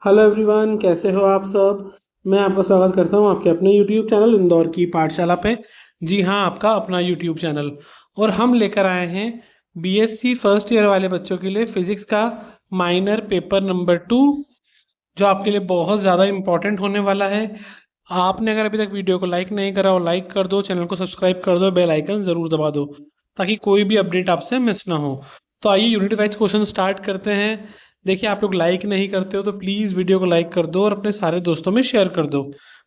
Hello everyone, कैसे हो आप सब। मैं आपका स्वागत करता हूं आपके अपने यूट्यूब चैनल इंदौर की पाठशाला पे। जी हाँ, आपका अपना यूट्यूब चैनल। और हम लेकर आए हैं बीएससी फर्स्ट ईयर वाले बच्चों के लिए फिजिक्स का माइनर पेपर नंबर 2, जो आपके लिए बहुत ज़्यादा इम्पोर्टेंट होने वाला है। आपने अगर अभी तक वीडियो को लाइक नहीं करा हो, लाइक कर दो, चैनल को सब्सक्राइब कर दो, बेल आइकन ज़रूर दबा दो ताकि कोई भी अपडेट आपसे मिस ना हो। तो आइए यूनिट वाइज क्वेश्चन स्टार्ट करते हैं। देखिए, आप लोग लाइक नहीं करते हो तो प्लीज़ वीडियो को लाइक कर दो और अपने सारे दोस्तों में शेयर कर दो।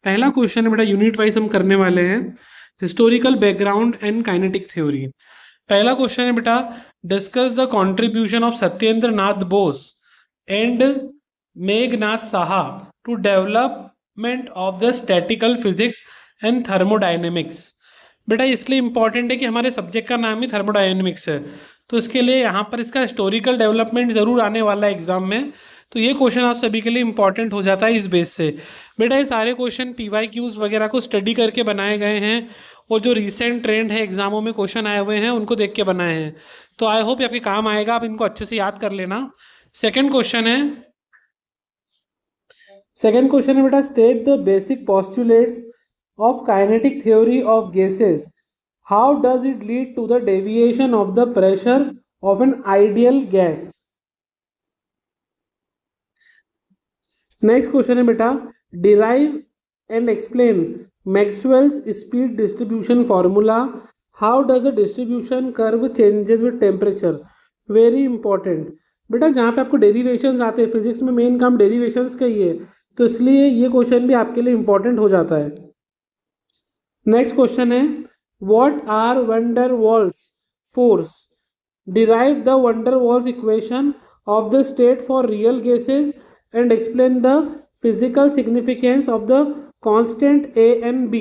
पहला क्वेश्चन है बेटा, यूनिट वाइज हम करने वाले हैं historical background and kinetic theory. पहला क्वेश्चन है बेटा, discuss the contribution of Satyendra Nath Bose and Meghnath Saha to development of the statical physics and thermodynamics. बेटा इसलिए इंपॉर्टेंट है कि हमारे सब्जेक्ट का नाम ही थर्मोडायनेमिक्स है, तो इसके लिए यहाँ पर इसका हिस्टोरिकल डेवलपमेंट ज़रूर आने वाला है एग्जाम में। तो ये क्वेश्चन आप सभी के लिए इंपॉर्टेंट हो जाता है इस बेस से। बेटा ये सारे क्वेश्चन PYQs वगैरह को स्टडी करके बनाए गए हैं और जो रिसेंट ट्रेंड है एग्जामों में क्वेश्चन आए हुए हैं उनको देख के बनाए हैं। तो आई होप ये आपके काम आएगा, आप इनको अच्छे से याद कर लेना। सेकेंड क्वेश्चन है, बेटा, state the basic postulates of kinetic theory of gases. How does it lead to the deviation of the pressure of an ideal gas? Next question है बेटा, derive and explain Maxwell's speed distribution formula. How does the distribution curve changes with temperature. Very important बेटा, जहाँ पे आपको derivations आते हैं, physics में main काम डेरिवेशंस का ही है, तो इसलिए ये क्वेश्चन भी आपके लिए इंपॉर्टेंट हो जाता है। नेक्स्ट क्वेश्चन है, what are van der Waals force. Derive the van der Waals equation of the state for real gases and explain the physical significance of the constant a and b।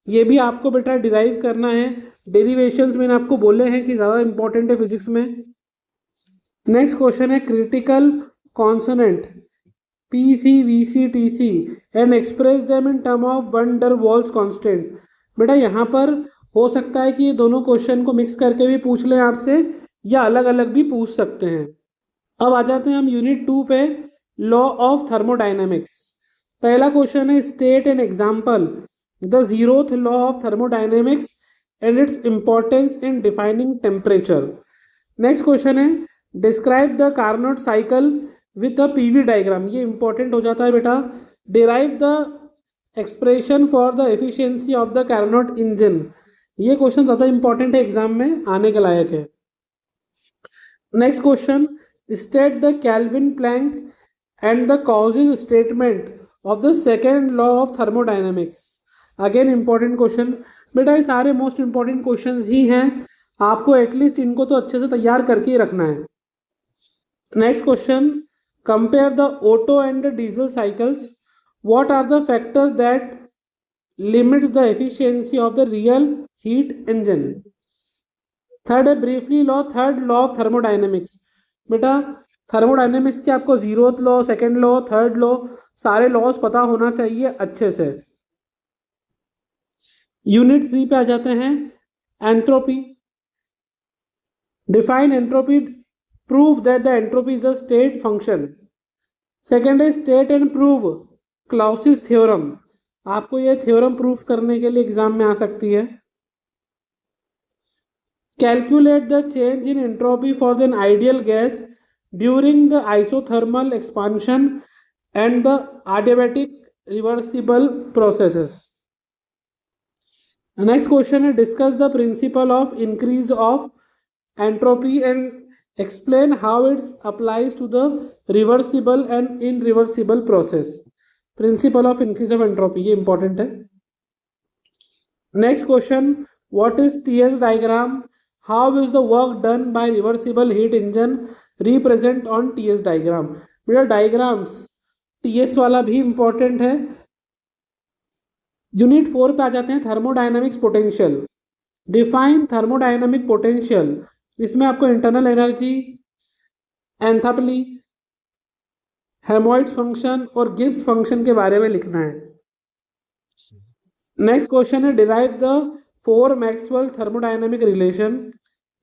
ये भी आपको बेटा डिराइव करना है। डेरिवेशंस मैंने आपको बोले हैं कि ज़्यादा इंपॉर्टेंट है फिजिक्स में। नेक्स्ट क्वेश्चन है, critical consonant PCVCTC and express them in term of one डर वॉल्स कॉन्स्टेंट। बेटा यहाँ पर हो सकता है कि ये दोनों क्वेश्चन को मिक्स करके भी पूछ लें आपसे, या अलग अलग भी पूछ सकते हैं। अब आ जाते हैं हम यूनिट 2 पे, लॉ ऑफ थर्मोडायनेमिक्स। पहला क्वेश्चन है, state an example the zeroth law of thermodynamics and its importance in defining temperature. Next question है, describe the Carnot cycle with the PV diagram. ये इंपॉर्टेंट हो जाता है बेटा। Derive the expression for the efficiency of the Carnot engine. ये question ज़्यादा important है, exam में आने के लायक है। Next question, state the Kelvin Planck and the causes statement of the second law of thermodynamics। Again important question बेटा, ये सारे मोस्ट इंपॉर्टेंट क्वेश्चंस ही हैं, आपको एटलीस्ट इनको तो अच्छे से तैयार करके ही रखना है। Next question, compare the Otto and the diesel cycles. What are the factor that limits the efficiency of the real heat engine. Third है, briefly law, third law of thermodynamics. बेटा थर्मोडायनेमिक्स के आपको zeroth law, second law, third law, सारे laws पता होना चाहिए अच्छे से। यूनिट 3 पे आ जाते हैं, entropy. Define entropy, prove that the entropy is a state function. Second है, स्टेट एंड प्रूव क्लाउसिस थ्योरम। आपको यह थ्योरम प्रूफ करने के लिए एग्जाम में आ सकती है। Calculate the change in entropy for an ideal gas during the isothermal expansion and the adiabatic reversible processes। Next question है, discuss the principle of increase of entropy and explain how it applies to the reversible and irreversible process। Principle of increase of entropy, ये important है। Next question, what is TS diagram? How is the work done by reversible heat engine represent on TS diagram. बेटा diagrams TS वाला भी important है। Unit 4 पे आ जाते हैं, thermodynamics potential. Define thermodynamic potential. इसमें आपको internal energy, enthalpy, haemorrhoids function और गिब्स फंक्शन के बारे में लिखना है। नेक्स्ट क्वेश्चन है, derive the 4 Maxwell thermodynamic relation.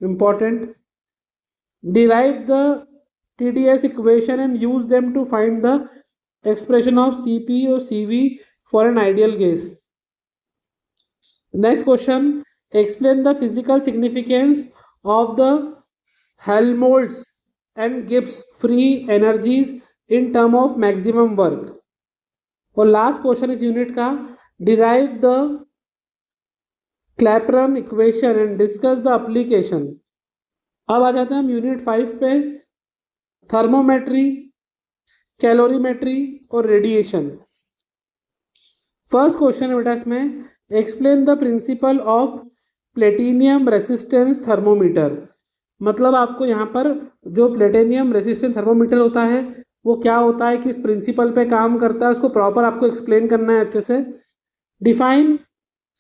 Important, derive the TDS equation and use them to find the expression of Cp or Cv for an ideal gas. Next question, explain the physical significance of the Helmholtz and Gibbs free energies in term of maximum work. और last question इस unit का, derive the Clapeyron equation and discuss the application. अब आ जाते हैं हम unit 5 पे, thermometry, calorimetry और रेडिएशन। फर्स्ट क्वेश्चन है बेटा इसमें, explain the principle of platinum resistance thermometer. मतलब आपको यहाँ पर जो प्लेटिनियम रेसिस्टेंस थर्मोमीटर होता है वो क्या होता है, किस प्रिंसिपल पे काम करता है, उसको प्रॉपर आपको एक्सप्लेन करना है अच्छे से। Define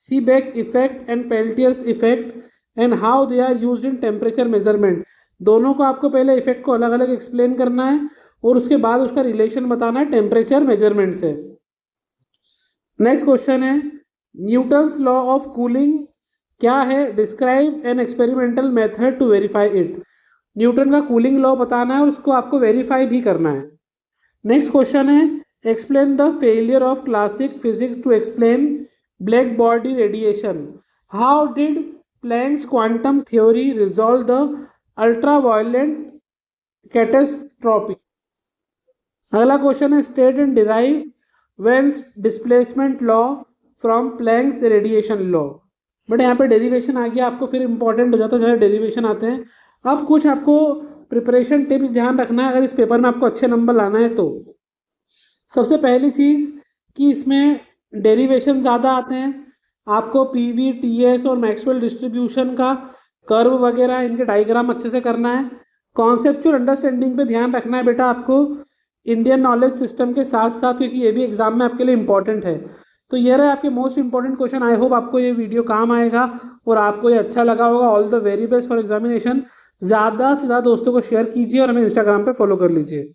Seebeck effect and Peltier's effect and how they are used in temperature measurement. दोनों को आपको पहले इफेक्ट को अलग अलग एक्सप्लेन करना है और उसके बाद उसका रिलेशन बताना है टेम्परेचर मेजरमेंट से। नेक्स्ट क्वेश्चन है, न्यूटन्स लॉ ऑफ कूलिंग क्या है, describe an experimental method to verify it. Newton का कूलिंग लॉ बताना है और उसको आपको वेरीफाई भी करना है। नेक्स्ट क्वेश्चन है, explain the failure of classic physics to explain black body radiation. How did Planck's quantum theory resolve the ultraviolet catastrophe. अगला क्वेश्चन है, state and derive Wien's displacement law from planks radiation law. But यहाँ पे derivation आ गया, आपको फिर important हो जाता है जैसे डेरिवेशन आते हैं। अब कुछ आपको प्रिपरेशन टिप्स ध्यान रखना है अगर इस पेपर में आपको अच्छे नंबर लाना है तो। सबसे पहली चीज़ कि इसमें डेरिवेशन ज़्यादा आते हैं, आपको पीवी, टीएस और मैक्सवेल डिस्ट्रीब्यूशन का कर्व वगैरह इनके डायग्राम अच्छे से करना है। कॉन्सेप्चुअल अंडरस्टैंडिंग पे ध्यान रखना है बेटा आपको इंडियन नॉलेज सिस्टम के साथ साथ, क्योंकि ये भी एग्जाम में आपके लिए इंपॉर्टेंट है। तो ये रहे आपके most important question. I hope आपको ये वीडियो काम आएगा और आपको ये अच्छा लगा होगा। All the very best for examination. ज़्यादा से ज़्यादा दोस्तों को शेयर कीजिए और हमें इंस्टाग्राम पे फॉलो कर लीजिए।